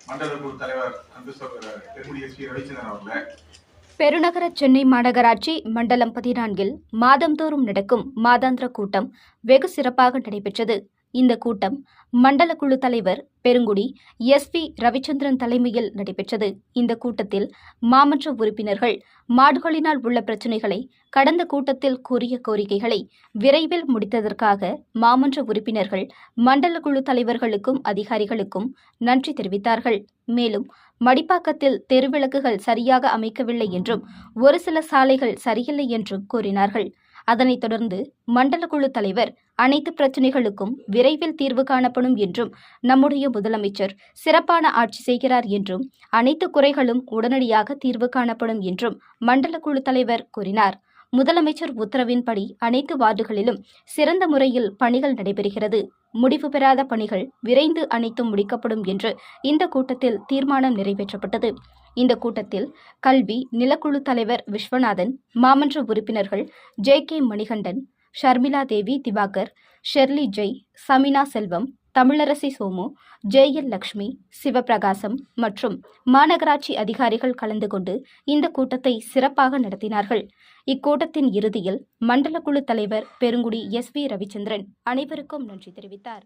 மண்டல குழு தலைவர் அன்பு சகோதரர் பெருங்குடி எஸ்.பி. ரவிச்சந்திரன் அவர்களே, பெருநகர சென்னை மாநகராட்சி மண்டலம் 14 மாதந்தோறும் நடக்கும் மாதாந்திர கூட்டம் வெகு சிறப்பாக நடைபெற்றது. இந்த கூட்டம் மண்டல குழு தலைவர் பெருங்குடி எஸ்.பி. ரவிச்சந்திரன் தலைமையில் நடைபெற்றது. இந்த கூட்டத்தில் மாமன்ற உறுப்பினர்கள் மாடுகளினால் உள்ள பிரச்சினைகளை, கடந்த கூட்டத்தில் கூறிய கோரிக்கைகளை விரைவில் முடித்ததற்காக மாமன்ற உறுப்பினர்கள் மண்டல குழு தலைவர்களுக்கும் அதிகாரிகளுக்கும் நன்றி தெரிவித்தார்கள். மேலும் மடிப்பாக்கத்தில் தெருவிளக்குகள் சரியாக அமைக்கவில்லை என்றும், ஒரு சில சாலைகள் சரியில்லை என்றும் கூறினார்கள். அதனைத் தொடர்ந்து மண்டல குழு தலைவர் அனைத்து பிரச்சினைகளுக்கும் விரைவில் தீர்வு காணப்படும் என்றும், நம்முடைய முதலமைச்சர் சிறப்பான ஆட்சி செய்கிறார் என்றும், அனைத்து குறைகளும் உடனடியாக தீர்வு காணப்படும் என்றும் மண்டல குழு தலைவர் கூறினார். முதலமைச்சர் உத்தரவின்படி அனைத்து வார்டுகளிலும் சிறந்த முறையில் பணிகள் நடைபெறுகிறது. முடிவு பெறாத பணிகள் விரைந்து அனைத்தும் முடிக்கப்படும் என்று இந்த கூட்டத்தில் தீர்மானம் நிறைவேற்றப்பட்டது. இந்த கூட்டத்தில் கல்வி நிலக்குழு தலைவர் விஸ்வநாதன், மாமன்ற உறுப்பினர்கள் ஜே.கே. மணிகண்டன், ஷர்மிளா தேவி திவாகர், ஷெர்லி ஜெய், சமினா செல்வம், தமிழரசி சோமு, ஜே.எல். லட்சுமி, சிவபிரகாசம் மற்றும் மாநகராட்சி அதிகாரிகள் கலந்து கொண்டு இந்த கூட்டத்தை சிறப்பாக நடத்தினார்கள். இக்கூட்டத்தின் இறுதியில் மண்டல குழு தலைவர் பெருங்குடி எஸ்.பி. ரவிச்சந்திரன் அனைவருக்கும் நன்றி தெரிவித்தார்.